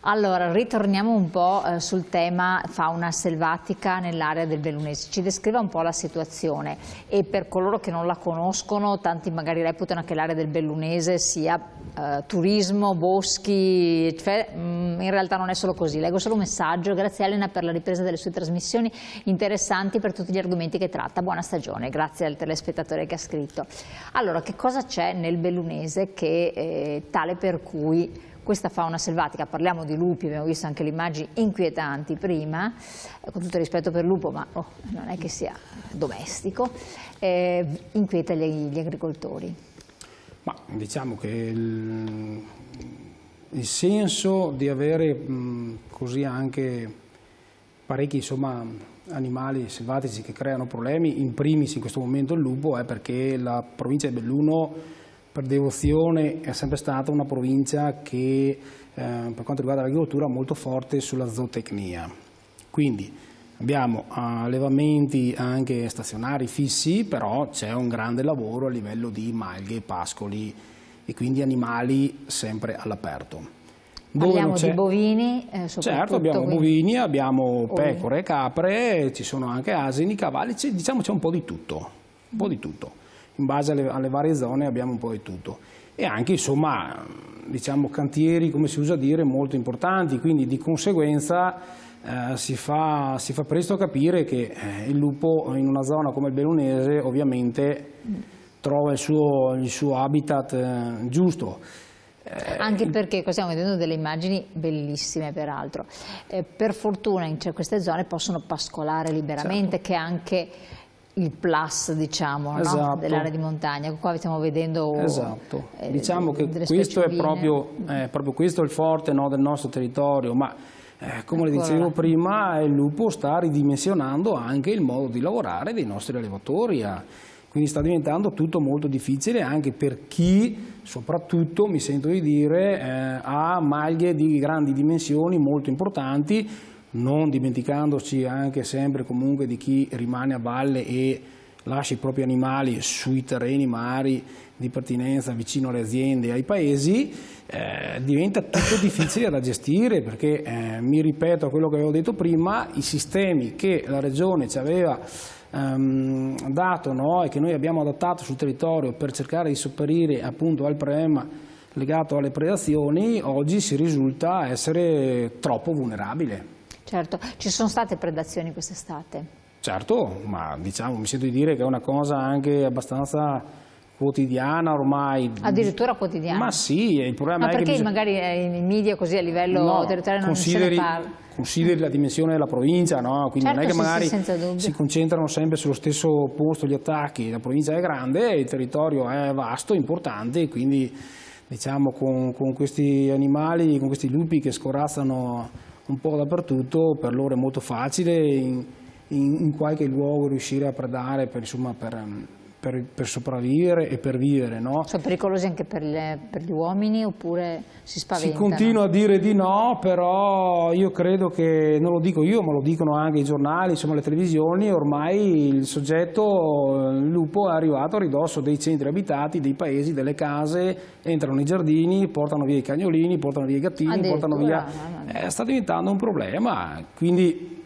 Allora, ritorniamo un po' sul tema fauna selvatica nell'area del Bellunese. Ci descriva un po' la situazione e per coloro che non la conoscono, tanti magari reputano che l'area del Bellunese sia turismo, boschi, cioè, in realtà non è solo così. Leggo solo un messaggio: grazie Elena per la ripresa delle sue trasmissioni interessanti per tutti gli argomenti che tratta, buona stagione. Grazie al telespettatore che ha scritto. Allora, che cosa c'è nel Bellunese che tale per cui questa fauna selvatica, parliamo di lupi, abbiamo visto anche le immagini inquietanti prima, con tutto il rispetto per il lupo, ma non è che sia domestico, inquieta gli agricoltori? Ma diciamo che il senso di avere così anche parecchi animali selvatici che creano problemi, in primis in questo momento il lupo, è perché la provincia di Belluno per devozione è sempre stata una provincia che per quanto riguarda l'agricoltura molto forte sulla zootecnia. Quindi abbiamo allevamenti anche stazionari fissi, però c'è un grande lavoro a livello di malghe, pascoli e quindi animali sempre all'aperto. Parliamo di bovini, certo, abbiamo bovini, abbiamo pecore, capre, ci sono anche asini, cavalli, diciamo c'è un po' di tutto, un po' di tutto. In base alle varie zone abbiamo un po' di tutto e anche diciamo cantieri, come si usa dire, molto importanti, quindi di conseguenza si fa presto a capire che il lupo in una zona come il Bellunese ovviamente trova il suo habitat giusto. Anche perché stiamo vedendo delle immagini bellissime peraltro, per fortuna in queste zone possono pascolare liberamente, certo, che è anche il plus, diciamo, esatto, no? Dell'area di montagna. Qua stiamo vedendo, esatto, diciamo che questo è proprio questo il forte, no, del nostro territorio, ma come le dicevo prima, il lupo sta ridimensionando anche il modo di lavorare dei nostri allevatori, quindi sta diventando tutto molto difficile anche per chi, soprattutto mi sento di dire, ha maglie di grandi dimensioni molto importanti, non dimenticandoci anche sempre comunque di chi rimane a valle e lascia i propri animali sui terreni mari di pertinenza vicino alle aziende e ai paesi, diventa tutto difficile da gestire perché, mi ripeto a quello che avevo detto prima, i sistemi che la Regione ci aveva dato, no, e che noi abbiamo adattato sul territorio per cercare di sopperire appunto al problema legato alle predazioni, oggi si risulta essere troppo vulnerabile. Certo, ci sono state predazioni quest'estate? Certo, ma diciamo, mi sento di dire che è una cosa anche abbastanza quotidiana ormai. Addirittura quotidiana? Ma sì, il problema è che perché magari nei media così a livello territoriale non se ne parla? Consideri la dimensione della provincia, no? Quindi certo, non è che magari si concentrano sempre sullo stesso posto gli attacchi, la provincia è grande, il territorio è vasto, importante, quindi diciamo con questi animali, con questi lupi che scorazzano un po' dappertutto, per loro è molto facile in qualche luogo riuscire a predare per sopravvivere e per vivere, no? Sono pericolosi anche per gli uomini oppure si spaventano? Si continua a dire di no, però io credo che, non lo dico io ma lo dicono anche i giornali, insomma le televisioni, ormai il soggetto, il lupo è arrivato a ridosso dei centri abitati, dei paesi, delle case, entrano nei giardini, portano via i cagnolini, portano via i gattini, portano via... sta diventando un problema, quindi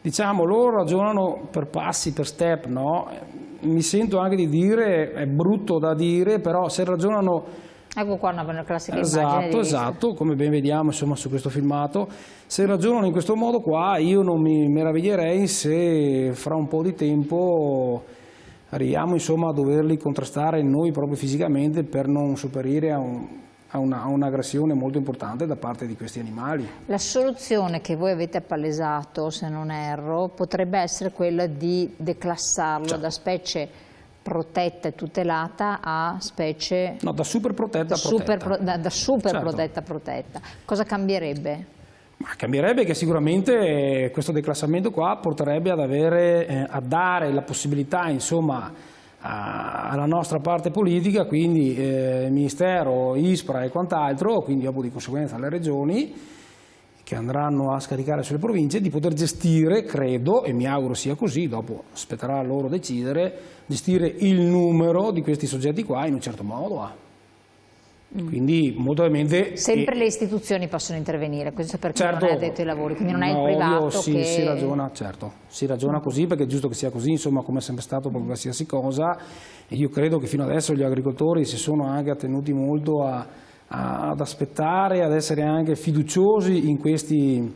diciamo loro ragionano per passi, per step, no? Mi sento anche di dire, è brutto da dire, però se ragionano... Ecco qua una classica immagine. Esatto, come ben vediamo insomma su questo filmato, se ragionano in questo modo qua io non mi meraviglierei se fra un po' di tempo arriviamo insomma a doverli contrastare noi proprio fisicamente per non sopperire a un'aggressione molto importante da parte di questi animali. La soluzione che voi avete appalesato, se non erro, potrebbe essere quella di declassarlo da specie protetta e tutelata a specie... No, da super protetta a protetta. Da super protetta a protetta. Cosa cambierebbe? Ma cambierebbe che sicuramente questo declassamento qua porterebbe a dare la possibilità insomma alla nostra parte politica, quindi Ministero, ISPRA e quant'altro, quindi dopo di conseguenza alle regioni che andranno a scaricare sulle province, di poter gestire, credo, e mi auguro sia così, dopo spetterà a loro decidere, gestire il numero di questi soggetti qua in un certo modo. Quindi molto probabilmente... Sempre le istituzioni possono intervenire, questo perché certo, non è addetto ai lavori, quindi non è il privato che... Si ragiona, certo, si ragiona così perché è giusto che sia così, insomma, come è sempre stato per qualsiasi cosa. E io credo che fino adesso gli agricoltori si sono anche attenuti molto ad aspettare, ad essere anche fiduciosi in questi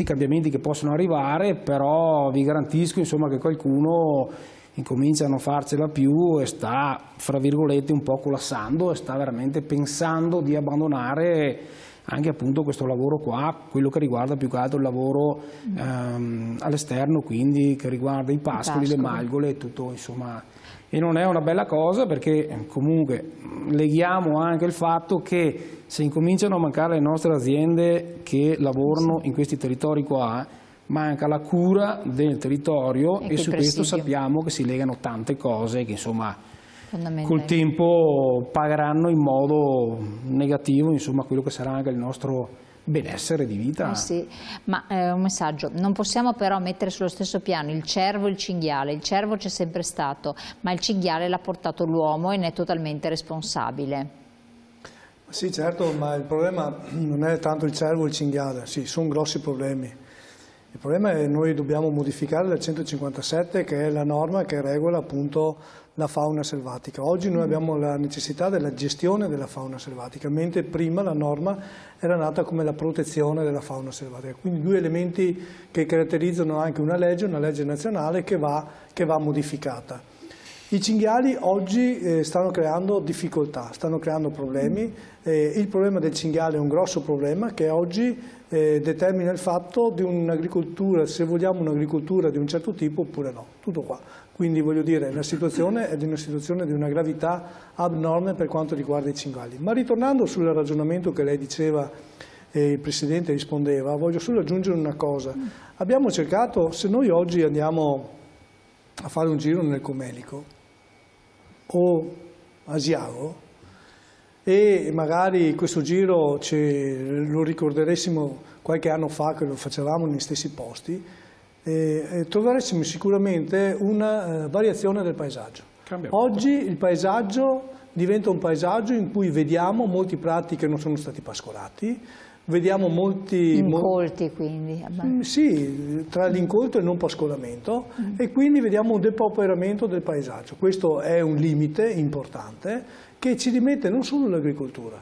cambiamenti che possono arrivare, però vi garantisco, insomma, che qualcuno incomincia a non farcela più e sta, fra virgolette, un po' collassando e sta veramente pensando di abbandonare anche appunto questo lavoro qua, quello che riguarda più che altro il lavoro all'esterno, quindi che riguarda i pascoli, le malgole e tutto, insomma. E non è una bella cosa perché comunque leghiamo anche il fatto che se incominciano a mancare le nostre aziende che lavorano in questi territori qua, manca la cura del territorio e su questo sappiamo che si legano tante cose che insomma col tempo pagheranno in modo negativo, insomma, quello che sarà anche il nostro benessere di vita. Sì, ma un messaggio, non possiamo però mettere sullo stesso piano il cervo e il cinghiale. Il cervo c'è sempre stato, ma il cinghiale l'ha portato l'uomo e ne è totalmente responsabile. Sì, certo, ma il problema non è tanto il cervo o il cinghiale, sì, sono grossi problemi. Il problema è che noi dobbiamo modificare la 157, che è la norma che regola appunto la fauna selvatica. Oggi noi abbiamo la necessità della gestione della fauna selvatica, mentre prima la norma era nata come la protezione della fauna selvatica. Quindi due elementi che caratterizzano anche una legge nazionale che va modificata. I cinghiali oggi stanno creando difficoltà, stanno creando problemi. Il problema del cinghiale è un grosso problema che oggi determina il fatto di un'agricoltura, se vogliamo un'agricoltura di un certo tipo oppure no, tutto qua. Quindi voglio dire, la situazione è di una situazione di una gravità abnorme per quanto riguarda i cinghiali. Ma ritornando sul ragionamento che lei diceva e il Presidente rispondeva, voglio solo aggiungere una cosa. Abbiamo cercato, se noi oggi andiamo a fare un giro nel Comelico o a Asiago e magari questo giro lo ricorderessimo qualche anno fa che lo facevamo negli stessi posti, troveressimo sicuramente una variazione del paesaggio. Oggi il paesaggio diventa un paesaggio in cui vediamo molti prati che non sono stati pascolati, vediamo molti incolti, quindi sì, tra l'incolto e il non pascolamento, e quindi vediamo un depauperamento del paesaggio. Questo è un limite importante che ci rimette non solo l'agricoltura,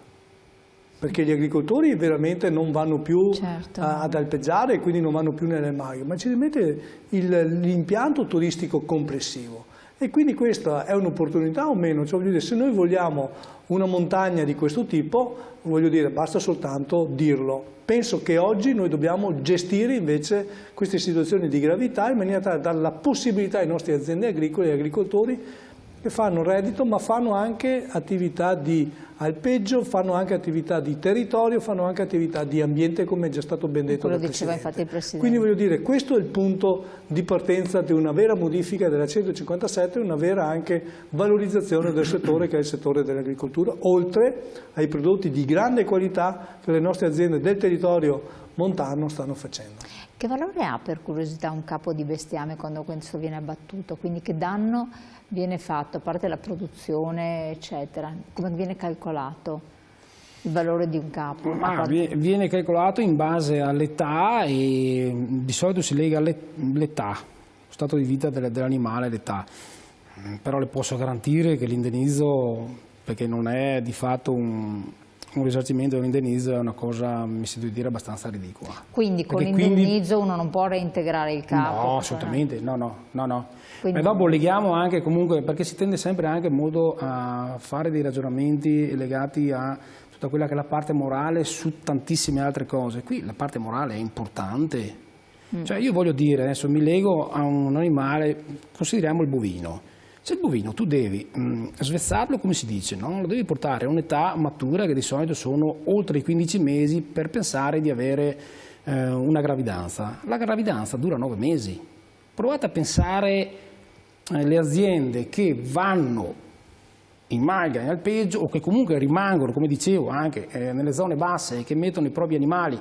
perché gli agricoltori veramente non vanno più ad alpeggiare e quindi non vanno più nelle maghe, ma ci rimette l'impianto turistico complessivo. E quindi questa è un'opportunità o meno? Cioè, voglio dire, se noi vogliamo una montagna di questo tipo, voglio dire, basta soltanto dirlo. Penso che oggi noi dobbiamo gestire invece queste situazioni di gravità in maniera tale da dare la possibilità ai nostri aziende agricole e agricoltori che fanno reddito, ma fanno anche attività di alpeggio, fanno anche attività di territorio, fanno anche attività di ambiente, come è già stato ben detto dal Presidente. Infatti il Presidente. Quindi voglio dire, questo è il punto di partenza di una vera modifica della 157 e una vera anche valorizzazione del settore che è il settore dell'agricoltura, oltre ai prodotti di grande qualità che le nostre aziende del territorio montano stanno facendo. Che valore ha, per curiosità, un capo di bestiame quando questo viene abbattuto? Quindi che danno viene fatto, a parte la produzione, eccetera? Come viene calcolato il valore di un capo? Viene calcolato in base all'età e di solito si lega all'età, lo stato di vita dell'animale, l'età. Però le posso garantire che l'indennizzo, perché non è di fatto un risarcimento dell'indennizzo, è una cosa, mi sento di dire, abbastanza ridicola. Quindi con l'indennizzo uno non può reintegrare il capo? No, assolutamente, no. Quindi... E dopo leghiamo anche comunque, perché si tende sempre anche molto a fare dei ragionamenti legati a tutta quella che è la parte morale su tantissime altre cose. Qui la parte morale è importante. Cioè io voglio dire, adesso mi lego a un animale, consideriamo il bovino. Se il bovino tu devi svezzarlo, come si dice, no? Lo devi portare a un'età matura che di solito sono oltre i 15 mesi per pensare di avere una gravidanza. La gravidanza dura 9 mesi. Provate a pensare alle aziende che vanno in malga, in alpeggio o che comunque rimangono, come dicevo, anche nelle zone basse e che mettono i propri animali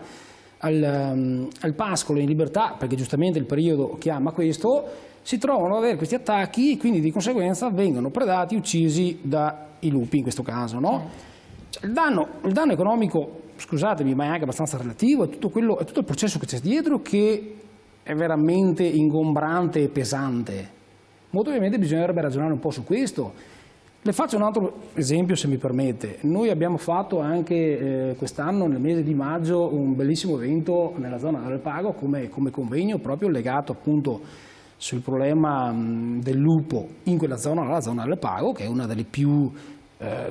al pascolo in libertà, perché giustamente il periodo chiama questo, si trovano ad avere questi attacchi e quindi di conseguenza vengono predati, uccisi da i lupi in questo caso, no? Cioè, il danno economico, scusatemi, ma è anche abbastanza relativo, è tutto il processo che c'è dietro che è veramente ingombrante e pesante. Molto ovviamente bisognerebbe ragionare un po' su questo. Le faccio un altro esempio, se mi permette. Noi abbiamo fatto anche quest'anno, nel mese di maggio, un bellissimo evento nella zona dell'Alpago come convegno proprio legato appunto sul problema del lupo in quella zona, la zona dell'Alpago, che è una delle più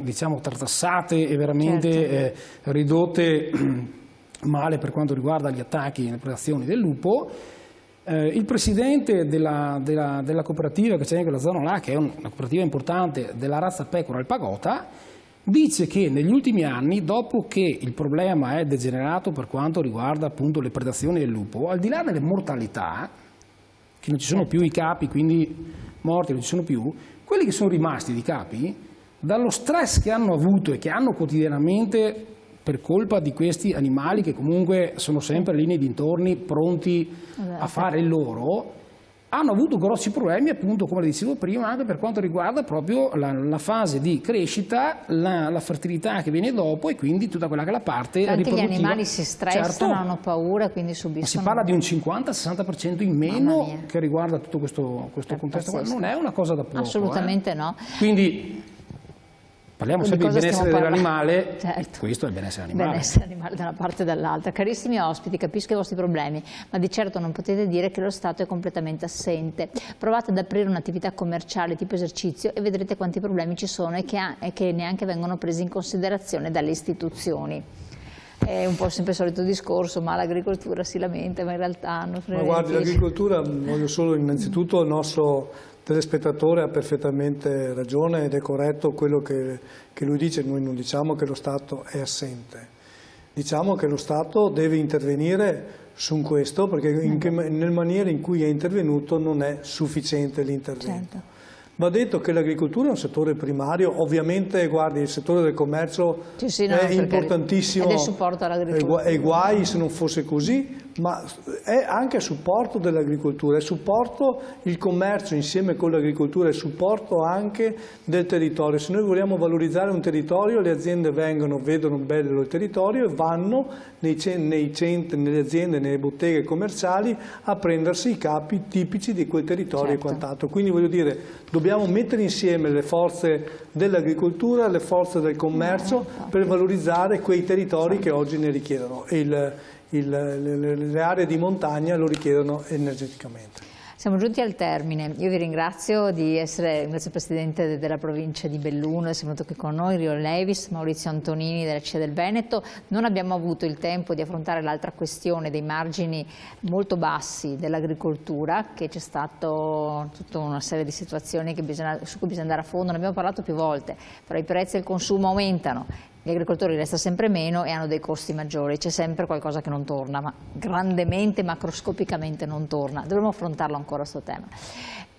diciamo tartassate e veramente ridotte male per quanto riguarda gli attacchi e le predazioni del lupo. Il presidente della cooperativa che c'è in quella zona là, che è una cooperativa importante della razza pecora alpagota, dice che negli ultimi anni, dopo che il problema è degenerato per quanto riguarda appunto le predazioni del lupo, al di là delle mortalità, che non ci sono più i capi, quindi morti non ci sono più, quelli che sono rimasti di capi, dallo stress che hanno avuto e che hanno quotidianamente per colpa di questi animali che comunque sono sempre lì nei dintorni pronti a fare il loro, hanno avuto grossi problemi appunto, come dicevo prima, anche per quanto riguarda proprio la fase di crescita, la fertilità che viene dopo e quindi tutta quella che è la parte riproduttiva. Gli animali si stressano, certo, hanno paura, quindi subiscono. Ma si parla di un 50-60% in meno che riguarda tutto questo contesto qua. Non è una cosa da poco. Assolutamente no. Quindi parliamo sempre di benessere dell'animale, certo. Questo è il benessere animale. Benessere animale da una parte e dall'altra. Carissimi ospiti, capisco i vostri problemi, ma di certo non potete dire che lo Stato è completamente assente. Provate ad aprire un'attività commerciale tipo esercizio e vedrete quanti problemi ci sono e che neanche vengono presi in considerazione dalle istituzioni. È un po' sempre il solito discorso, ma l'agricoltura si lamenta, ma in realtà hanno Ma guardi, l'agricoltura, voglio solo innanzitutto il nostro telespettatore ha perfettamente ragione ed è corretto quello che lui dice. Noi non diciamo che lo Stato è assente, diciamo che lo Stato deve intervenire su questo perché nella maniera in cui è intervenuto non è sufficiente l'intervento. Certo. Va detto che l'agricoltura è un settore primario, ovviamente guardi il settore del commercio è importantissimo ed è supporto all'agricoltura. E guai se non fosse così, ma è anche a supporto dell'agricoltura, è supporto il commercio insieme con l'agricoltura, è supporto anche del territorio. Se noi vogliamo valorizzare un territorio, le aziende vengono, vedono bello il territorio e vanno nelle aziende, nelle botteghe commerciali a prendersi i capi tipici di quel territorio, certo, e quant'altro. Quindi voglio dire, dobbiamo mettere insieme le forze dell'agricoltura, le forze del commercio per valorizzare quei territori che oggi ne richiedono e le aree di montagna lo richiedono energeticamente. Siamo giunti al termine. Io vi ringrazio di essere il Presidente della provincia di Belluno, di essere venuto qui con noi, Rio Levis, Maurizio Antonini della CIA del Veneto. Non abbiamo avuto il tempo di affrontare l'altra questione dei margini molto bassi dell'agricoltura, che c'è stata tutta una serie di situazioni su cui bisogna andare a fondo. Ne abbiamo parlato più volte, però i prezzi del consumo aumentano. Gli agricoltori resta sempre meno e hanno dei costi maggiori, c'è sempre qualcosa che non torna, ma grandemente, macroscopicamente non torna. Dovremmo affrontarlo ancora questo tema.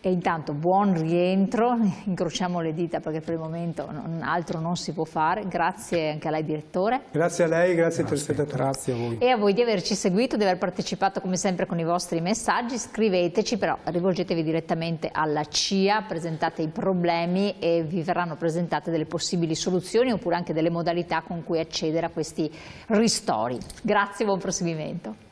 E intanto buon rientro, incrociamo le dita perché per il momento altro non si può fare. Grazie anche a lei direttore. Grazie a lei, grazie ai telespettatori. Grazie a voi. E a voi di averci seguito, di aver partecipato come sempre con i vostri messaggi. Scriveteci, però rivolgetevi direttamente alla CIA, presentate i problemi e vi verranno presentate delle possibili soluzioni oppure anche delle modalità con cui accedere a questi ristori. Grazie e buon proseguimento.